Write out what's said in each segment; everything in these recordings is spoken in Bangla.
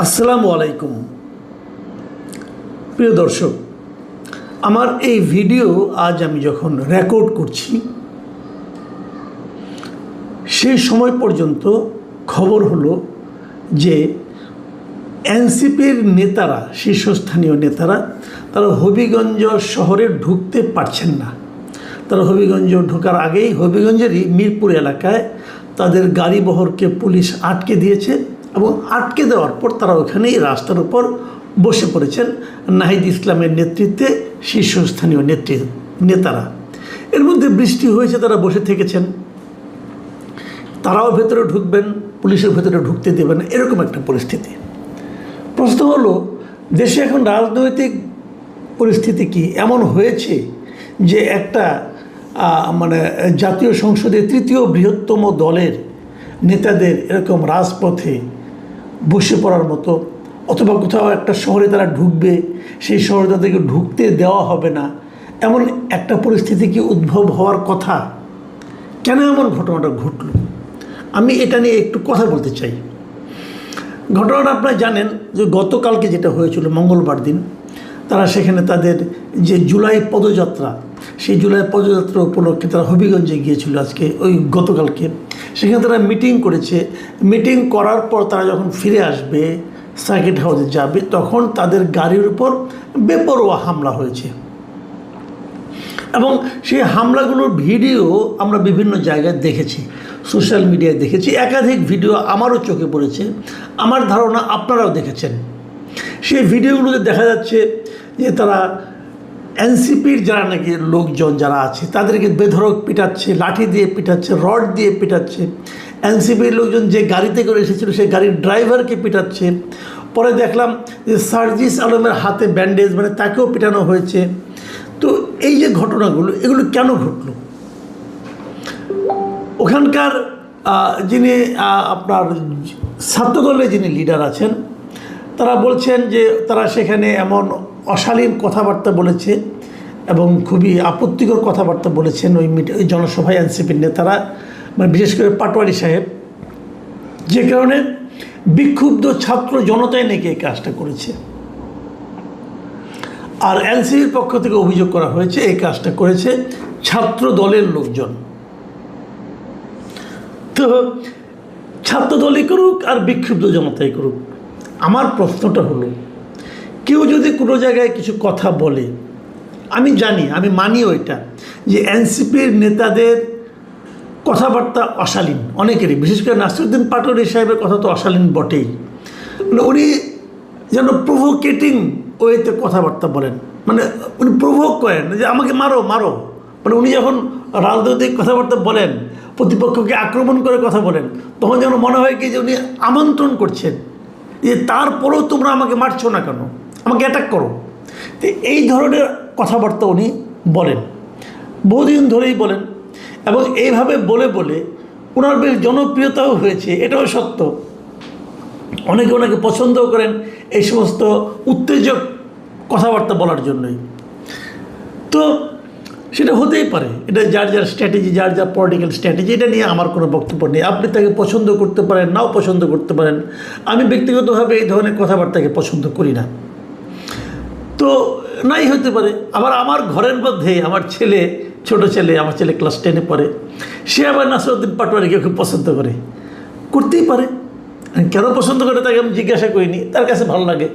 আসসালামু আলাইকুম প্রিয় দর্শক, আমার এই ভিডিও আজ আমি যখন রেকর্ড করছি সেই সময় পর্যন্ত খবর হলো যে এনসিপির নেতারা, শীর্ষস্থানীয় নেতারা, তারা হবিগঞ্জ শহরে ঢুকতে পারছেন না। তারা হবিগঞ্জ ঢোকার আগেই হবিগঞ্জেরই মিরপুর এলাকায় তাদের গাড়িবহরকে পুলিশ আটকে দিয়েছে এবং আটকে দেওয়ার পর তারা ওখানেই রাস্তার উপর বসে পড়েছেন নাহিদ ইসলামের নেতৃত্বে শীর্ষস্থানীয় নেতারা। এর মধ্যে বৃষ্টি হয়েছে, তারা বসে থেকেছেন। তারাও ভেতরে ঢুকবেন, পুলিশের ভেতরে ঢুকতে দেবেন না, এরকম একটা পরিস্থিতি। প্রশ্ন হলো, দেশে এখন রাজনৈতিক পরিস্থিতি কি এমন হয়েছে যে একটা জাতীয় সংসদের তৃতীয় বৃহত্তম দলের নেতাদের এরকম রাজপথে বসে পড়ার মতো, অথবা কোথাও একটা শহরে তারা ঢুকবে, সেই শহরে তাদেরকে ঢুকতে দেওয়া হবে না, এমন একটা পরিস্থিতি কি উদ্ভব হওয়ার কথা? কেন এমন ঘটনাটা ঘটল? আমি এটা নিয়ে একটু কথা বলতে চাই। ঘটনাটা আপনারা জানেন যে গতকালকে যেটা হয়েছিল মঙ্গলবার দিন, তারা সেখানে তাদের যে জুলাই পদযাত্রা, সেই জুলাই পদযাত্রা উপলক্ষে তারা হবিগঞ্জে গিয়েছিল আজকে, ওই গতকালকে। সেখানে তারা মিটিং করেছে। মিটিং করার পর তারা যখন ফিরে আসবে, সার্কিট হাউসে যাবে, তখন তাদের গাড়ির উপর বেপরোয়া হামলা হয়েছে এবং সেই হামলাগুলোর ভিডিও আমরা বিভিন্ন জায়গায় দেখেছি, সোশ্যাল মিডিয়ায় দেখেছি। একাধিক ভিডিও আমারও চোখে পড়েছে, আমার ধারণা আপনারাও দেখেছেন। সেই ভিডিওগুলোতে দেখা যাচ্ছে যে তারা এনসিপির যারা নাকি লোকজন যারা আছে তাদেরকে বেধড়ক পিটাচ্ছে, লাঠি দিয়ে পিটাচ্ছে, রড দিয়ে পিটাচ্ছে। এনসিপির লোকজন যে গাড়িতে করে এসেছিল সেই গাড়ির ড্রাইভারকে পিটাচ্ছে। পরে দেখলাম যে সার্জিস আলমের হাতে ব্যান্ডেজ, তাকেও পিটানো হয়েছে। তো এই যে ঘটনাগুলো, এগুলো কেন ঘটলো? ওখানকার যিনি আপনার ছাত্রদলের যিনি লিডার আছেন, তারা বলছেন যে তারা সেখানে এমন অশালীন কথাবার্তা বলেছে এবং খুবই আপত্তিকর কথাবার্তা বলেছেন ওই জনসভায় এনসিপির নেতারা, বিশেষ করে পাটোয়ারি সাহেব, যে কারণে বিক্ষুব্ধ ছাত্র জনতাই নাকি এই কাজটা করেছে। আর এনসিপির পক্ষ থেকে অভিযোগ করা হয়েছে এই কাজটা করেছে ছাত্র দলের লোকজন। তো ছাত্র দলই করুক আর বিক্ষুব্ধ জনতাই করুক, আমার প্রশ্নটা হলো, কেউ যদি কোনো জায়গায় কিছু কথা বলে, আমি জানি, আমি মানি ওইটা যে এনসিপির নেতাদের কথাবার্তা অশালীন অনেকেরই, বিশেষ করে নাসিরউদ্দিন পাটোয়ারি সাহেবের কথা তো অশালীন বটেই। উনি যেন প্রভোকেটিং ওয়েতে কথাবার্তা বলেন, উনি প্রভোগ করেন যে আমাকে মারো মারো। উনি যখন রাজনৈতিক কথাবার্তা বলেন, প্রতিপক্ষকে আক্রমণ করে কথা বলেন, তখন যেন মনে হয় কি যে উনি আমন্ত্রণ করছেন যে তারপরেও তোমরা আমাকে মারছো না কেন, আমাকে অ্যাটাক করো। তো এই ধরনের কথাবার্তা উনি বলেন, বহুদিন ধরেই বলেন, এবং এইভাবে বলে বলে ওনার বেশ জনপ্রিয়তাও হয়েছে, এটাও সত্য। অনেকে ওনাকে পছন্দও করেন এই সমস্ত উত্তেজক কথাবার্তা বলার জন্যই। তো সেটা হতেই পারে, এটা যার যার স্ট্র্যাটেজি, যার যার পলিটিক্যাল স্ট্র্যাটেজি, এটা নিয়ে আমার কোনো বক্তব্য নেই। আপনি তাকে পছন্দ করতে পারেন, নাও পছন্দ করতে পারেন। আমি ব্যক্তিগতভাবে এই ধরনের কথাবার্তাকে পছন্দ করি না। তো নাই হতে পারে। আবার আমার ঘরের মধ্যে আমার ছেলে, ছোট ছেলে, আমার ছেলে ক্লাস 10-এ পড়ে, সে আবার নাসিরউদ্দিন পাটোয়ারিকে খুব পছন্দ করে, করতেই পারে। কেন পছন্দ করে তাকে আমি জিজ্ঞাসা করিনি, তার কাছে ভালো লাগে,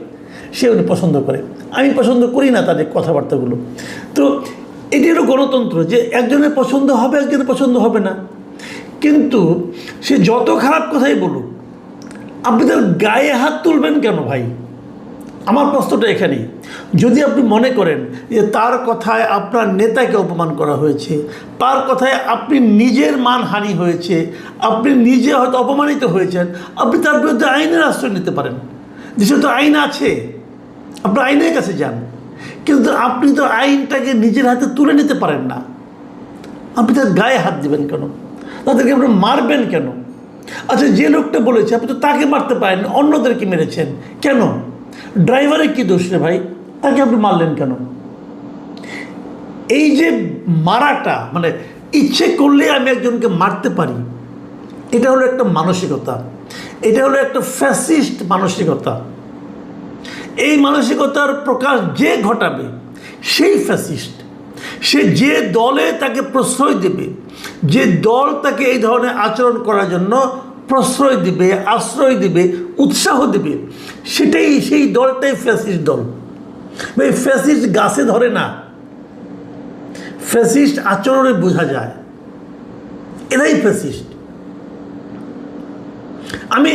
সে উনি পছন্দ করে। আমি পছন্দ করি না তাদের কথাবার্তাগুলো। তো এটি হলো গণতন্ত্র, যে একজনের পছন্দ হবে, একজনের পছন্দ হবে না। কিন্তু সে যত খারাপ কথাই বলুক, আপনি তার গায়ে হাত তুলবেন কেন ভাই? আমার প্রশ্নটা এখানেই। যদি আপনি মনে করেন যে তার কথায় আপনার নেতাকে অপমান করা হয়েছে, তার কথায় আপনি নিজের মানহানি হয়েছে, আপনি নিজে হয়তো অপমানিত হয়েছেন, আপনি তার বিরুদ্ধে আইনের আশ্রয় নিতে পারেন। দেশে তো আইন আছে, আপনার আইনের কাছে যান। কিন্তু আপনি তো আইনটাকে নিজের হাতে তুলে নিতে পারেন না। আপনি তার গায়ে হাত দিবেন কেন? তাদেরকে আপনি মারবেন কেন? আচ্ছা, যে লোকটা বলেছে আপনি তো তাকে মারতে পারেন, অন্যদেরকে মেরেছেন কেন? ড্রাইভারের কি দোষ রে ভাই? তাকে আপনি মারলেন কেন? এই যে মারাটা, ইচ্ছে করলে আমি একজনকে মারতে পারি, এটা হলো একটা মানসিকতা, এটা হলো একটা ফ্যাসিস্ট মানসিকতা। এই মানসিকতার প্রকাশ যে ঘটাবে সেই ফ্যাসিস্ট। সে যে দলে তাকে প্রশ্রয় দেবে, যে দল তাকে এই ধরনের আচরণ করার জন্য প্রশ্রয় দিবে, আশ্রয় দিবে, উৎসাহ দিবে, সেটাই সেই দলটাই ফ্যাসিস্ট দল। ভাই ফ্যাসিস্ট গাছে ধরে না, ফ্যাসিস্ট আচরণে বোঝা যায়, এরাই ফ্যাসিস্ট। আমি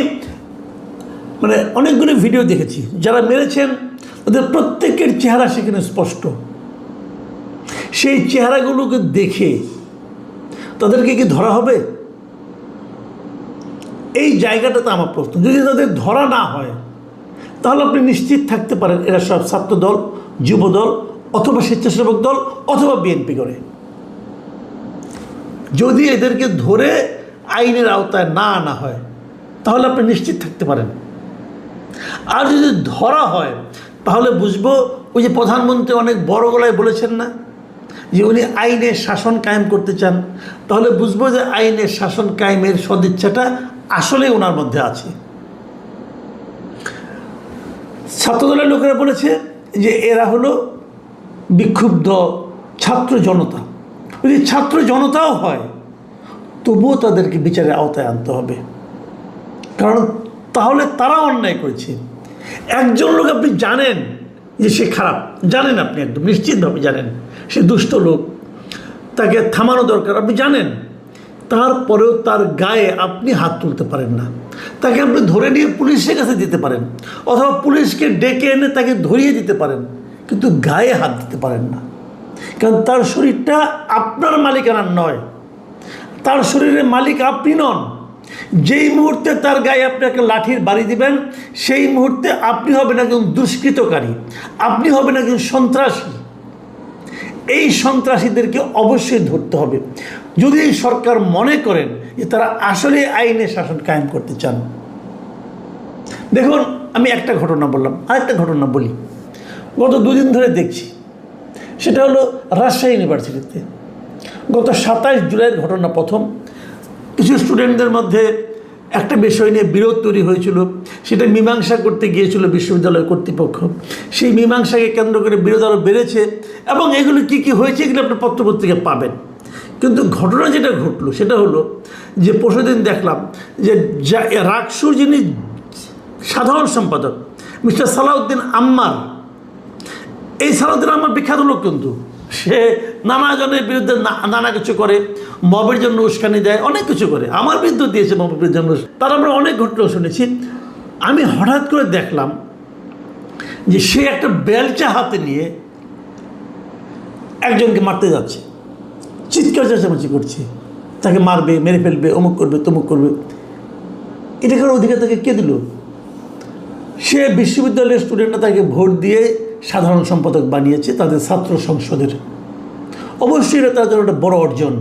অনেকগুলো ভিডিও দেখেছি, যারা মেরেছেন তাদের প্রত্যেকের চেহারা সেখানে স্পষ্ট। সেই চেহারাগুলোকে দেখে তাদেরকে কি ধরা হবে? এই জায়গাটাতে আমার প্রশ্ন। যদি তাদের ধরা না হয় তাহলে আপনি নিশ্চিত থাকতে পারেন এরা সব ছাত্র দল, যুব দল, অথবা স্বেচ্ছাসেবক দল, অথবা বিএনপি করে। যদি এদেরকে ধরে আইনের আওতায় না আনা হয় তাহলে আপনি নিশ্চিত থাকতে পারেন। আর যদি ধরা হয় তাহলে বুঝবো, ওই যে প্রধানমন্ত্রী অনেক বড় গলায় বলেছেন না যে উনি আইনের শাসন কায়েম করতে চান, তাহলে বুঝবো যে আইনের শাসন কায়েমের সদিচ্ছাটা আসলে ওনার মধ্যে আছে। ছাত্রদলের লোকেরা বলেছে যে এরা হলো বিক্ষুব্ধ ছাত্র জনতা। যদি ছাত্র জনতাও হয় তবুও তাদেরকে বিচারের আওতায় আনতে হবে, কারণ তাহলে তারা অন্যায় করেছে। একজন লোক আপনি জানেন যে সে খারাপ, জানেন, আপনি একদম নিশ্চিতভাবে জানেন সে দুষ্ট লোক, তাকে থামানো দরকার, আপনি জানেন, তারপরেও তার গায়ে আপনি হাত তুলতে পারেন না। তাকে আপনি ধরে নিয়ে পুলিশের কাছে দিতে পারেন, অথবা পুলিশকে ডেকে এনে তাকে ধরিয়ে দিতে পারেন, কিন্তু গায়ে হাত দিতে পারেন না, কারণ তার শরীরটা আপনার মালিকানার নয়, তার শরীরের মালিক আপনি নন। যেই মুহূর্তে তার গায়ে আপনি একটা লাঠির বাড়ি দিবেন সেই মুহূর্তে আপনি হবেন একজন দুষ্কৃতকারী, আপনি হবেন একজন সন্ত্রাসী। এই সন্ত্রাসীদেরকে অবশ্যই ধরতে হবে যদি এই সরকার মনে করেন যে তারা আসলে আইনের শাসন কায়েম করতে চান। দেখুন, আমি একটা ঘটনা বললাম, আরেকটা ঘটনা বলি। গত দুদিন ধরে দেখছি, সেটা হলো রাজশাহী ইউনিভার্সিটিতে গত 27 জুলাইয়ের ঘটনা। প্রথম কিছু স্টুডেন্টদের মধ্যে একটা বিষয় নিয়ে বিরোধ তৈরি হয়েছিল, সেটা মীমাংসা করতে গিয়েছিল বিশ্ববিদ্যালয় কর্তৃপক্ষ। সেই মীমাংসাকে কেন্দ্র করে বিরোধ আরও বেড়েছে, এবং এগুলো কী কী হয়েছে এগুলো আপনি পত্রপত্রিকায় পাবেন। কিন্তু ঘটনা যেটা ঘটলো সেটা হলো যে পরশুদিন দেখলাম যে রাকসুর যিনি সাধারণ সম্পাদক মিস্টার সালাউদ্দিন আম্মার, এই সালাউদ্দিন আম্মার বিখ্যাত লোক, কিন্তু সে নানা জনের বিরুদ্ধে নানা কিছু করে, মবের জন্য উস্কানি দেয়, অনেক কিছু করে, আমার বিরুদ্ধে দিয়েছে মবের জন্য। তার আমরা অনেক ঘটনা শুনেছি। আমি হঠাৎ করে দেখলাম যে সে একটা বেলচা হাতে নিয়ে একজনকে মারতে যাচ্ছে, চিৎকার চেঁচামেচি করছে, তাকে মারবে, মেরে ফেলবে, অমুক করবে, তমুক করবে। এটা করার অধিকার তাকে কে দিল? সে বিশ্ববিদ্যালয়ের স্টুডেন্টরা তাকে ভোট দিয়ে সাধারণ সম্পাদক বানিয়েছে তাদের ছাত্র সংসদের। অবশ্যই এটা তার জন্য একটা বড় অর্জন।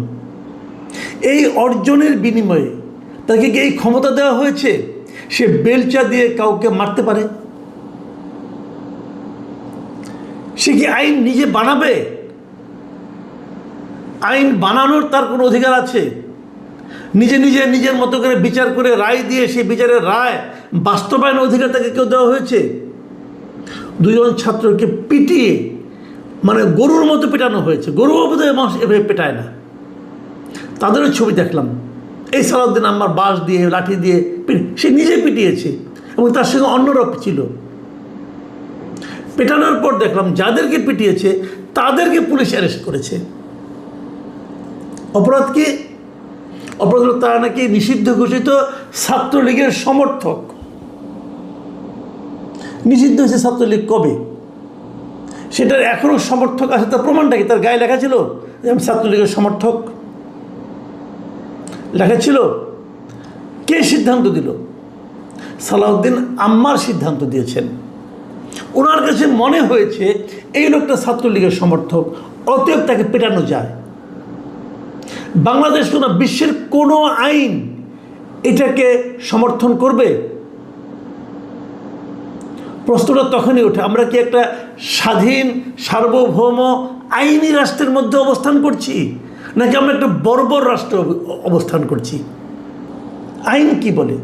এই অর্জনের বিনিময়ে তাকে কি এই ক্ষমতা দেওয়া হয়েছে সে বেলচা দিয়ে কাউকে মারতে পারে? সে কি আইন নিজে বানাবে? আইন বানানোর তার কোনো অধিকার আছে? নিজের মতো করে বিচার করে রায় দিয়ে সেই বিচারের রায় বাস্তবায়নের অধিকার তাকে কেউ দেওয়া হয়েছে? দুজন ছাত্রকে পিটিয়ে, গরুর মতো পেটানো হয়েছে। গরু বোধহয় মানুষ এভাবে পেটায় না। তাদেরও ছবি দেখলাম। এই সালাউদ্দিন আম্মার বাঁশ দিয়ে, লাঠি দিয়ে সে নিজে পিটিয়েছে, এবং তার সঙ্গে অন্যরা ছিল। পেটানোর পর দেখলাম যাদেরকে পিটিয়েছে তাদেরকে পুলিশ অ্যারেস্ট করেছে। অপরাধ কি? অপরাধ হলো তারা নাকি নিষিদ্ধ ঘোষিত ছাত্রলীগের সমর্থক। নিষিদ্ধ হয়েছে ছাত্রলীগ কবে? সেটার এখনও সমর্থক আছে, তার প্রমাণটা কি? তার গায়ে লেখা ছিল যে আমি ছাত্রলীগের সমর্থক, লেখা ছিল। কে সিদ্ধান্ত দিল? সালাউদ্দিন আম্মার সিদ্ধান্ত দিয়েছেন। ওনার কাছে মনে হয়েছে এই লোকটা ছাত্রলীগের সমর্থক, অতএব তাকে পেটানো যায়। বাংলাদেশ না বিশ্বের কোনো আইন এটাকে সমর্থন করবে? প্রশ্নটা তখনই ওঠে, আমরা কি একটা স্বাধীন সার্বভৌম আইনি রাষ্ট্রের মধ্যে অবস্থান করছি, নাকি আমরা একটা বর্বর রাষ্ট্রে অবস্থান করছি? আইন কি বলে?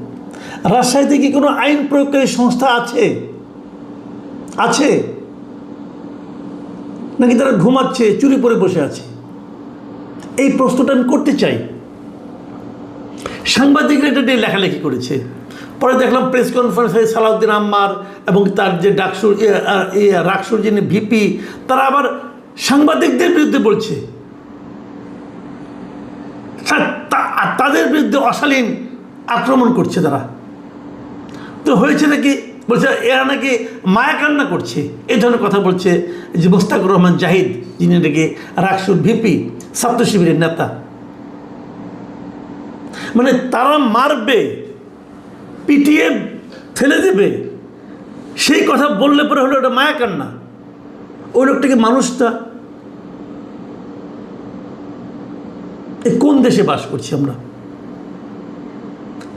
রাজশাহীতে কি কোনো আইন প্রয়োগকারী সংস্থা আছে? আছে, নাকি তারা ঘুমাচ্ছে, চুরি পরে বসে আছে? এই প্রশ্নটা আমি করতে চাই। সাংবাদিকরা এটা নিয়ে লেখালেখি করেছে। পরে দেখলাম প্রেস কনফারেন্সে সালাউদ্দিন আম্মার এবং তার যে রাকসুর যিনি ভিপি, তারা আবার সাংবাদিকদের বিরুদ্ধে বলছে, তাদের বিরুদ্ধে অশালীন আক্রমণ করছে তারা। তো হয়েছে নাকি, বলছে এরা নাকি মায়া কান্না করছে, এই ধরনের কথা বলছে যে মোস্তাকুর রহমান জাহিদ, যিনি নাকি রাকসুর ভিপি, ছাত্র শিবিরের নেতা। মানে তারা মারবে, পিটিয়ে ফেলে দেবে, সেই কথা বললে পরে হলো ওটা মায়া কান্না। ওই লোকটাকে মানুষটা, কোন দেশে বাস করছি আমরা?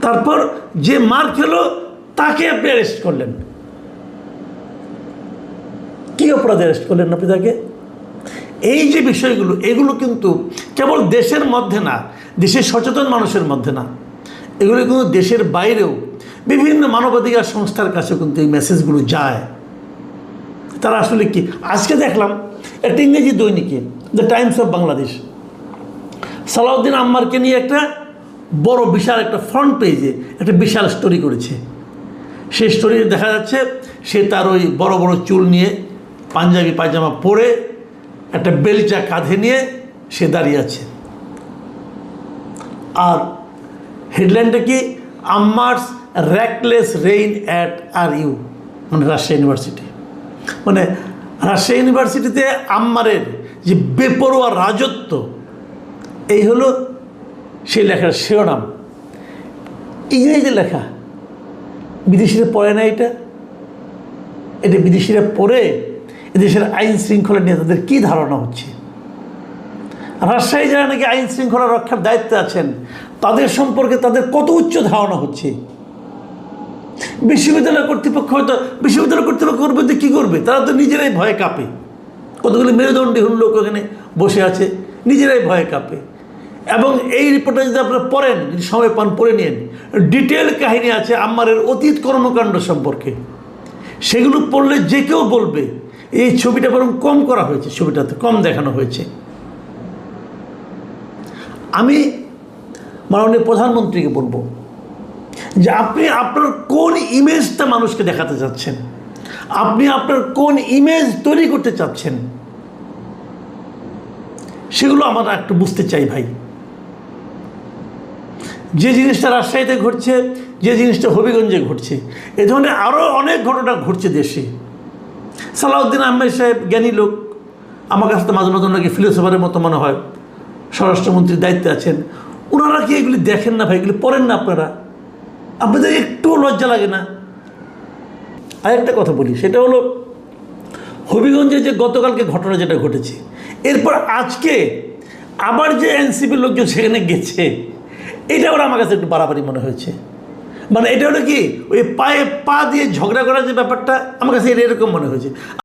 তারপর যে মার খেলো তাকে আপনি অ্যারেস্ট করলেন, কি অপরাধে অ্যারেস্ট করলেন আপনি তাকে? এই যে বিষয়গুলো, এগুলো কিন্তু কেবল দেশের মধ্যে না, দেশের সচেতন মানুষের মধ্যে না, এগুলো কিন্তু দেশের বাইরেও বিভিন্ন মানবাধিকার সংস্থার কাছে কিন্তু এই মেসেজগুলো যায়। তারা আসলে কি, আজকে দেখলাম একটা ইংরেজি দৈনিকে the Times of Bangladesh Salahuddin আম্মারকে নিয়ে একটা বড় বিশাল একটা ফ্রন্ট পেজে একটা বিশাল স্টোরি করেছে। সেই স্টোরি দেখা যাচ্ছে সে তার ওই বড় বড় চুল নিয়ে পাঞ্জাবি পায়জামা পরে একটা বেলচা কাঁধে নিয়ে সে দাঁড়িয়ে আছে। আর হেডলাইনটা কি, আম্মারস র্যাকলেস রেইন অ্যাট RU, মানে রাজশাহী ইউনিভার্সিটি। মানে রাজশাহী ইউনিভার্সিটিতে আম্মারের যে বেপরোয়া রাজত্ব, এই হলো সেই লেখার শিরোনাম। ইংরেজি লেখা, বিদেশিরা পড়ে না এটা বিদেশিরা পড়ে এদেশের আইন শৃঙ্খলা নিয়ে তাদের কী ধারণা হচ্ছে। রাজশাহী যারা নাকি আইন শৃঙ্খলা রক্ষার দায়িত্বে আছেন, তাদের সম্পর্কে তাদের কত উচ্চ ধারণা হচ্ছে। বিশ্ববিদ্যালয় কর্তৃপক্ষ হয়তো বিশ্ববিদ্যালয় কর্তৃপক্ষের মধ্যে কী করবে, তারা তো নিজেরাই ভয়ে কাঁপে। কতগুলি মেরুদণ্ডী লোক ওখানে বসে আছে, নিজেরাই ভয়ে কাঁপে। এবং এই রিপোর্টটা যদি আপনারা পড়েন, যদি সময় পান পড়ে নিন, ডিটেল কাহিনী আছে আম্মারের অতীত কর্মকাণ্ড সম্পর্কে। সেগুলো পড়লে যে কেউ বলবে এই ছবিটা বরং কম করা হয়েছে, ছবিটাতে কম দেখানো হয়েছে। আমি মাননীয় প্রধানমন্ত্রীকে বলবো যে আপনি আপনার কোন ইমেজটা মানুষকে দেখাতে চাচ্ছেন, আপনি আপনার কোন ইমেজ তৈরি করতে চাচ্ছেন, সেগুলো আমরা একটু বুঝতে চাই ভাই। যে জিনিসটা রাজশাহীতে ঘটছে, যে জিনিসটা হবিগঞ্জে ঘটছে, এ ধরনের আরও অনেক ঘটনা ঘটছে দেশে। সালাউদ্দিন আহমেদ সাহেব জ্ঞানী লোক, আমার কাছে তো মাঝে মাঝে ওনাকে ফিলোসফারের মতো মনে হয়, স্বরাষ্ট্রমন্ত্রীর দায়িত্বে আছেন। ওনারা কি এগুলি দেখেন না ভাই, এগুলি পড়েন না আপনারা? আপনাদের একটু লজ্জা লাগে না? আরেকটা কথা বলি, সেটা হলো হবিগঞ্জে যে গতকালকে ঘটনা যেটা ঘটেছে, এরপর আজকে আবার যে এনসিপির লোকজন সেখানে গেছে, এটা ওরা আমার কাছে একটু বাড়াবাড়ি মনে হয়েছে। মানে এটা হলো কি, ওই পায়ে পা দিয়ে ঝগড়া করার যে ব্যাপারটা, আমার কাছে এটা এরকম মনে হয়েছে।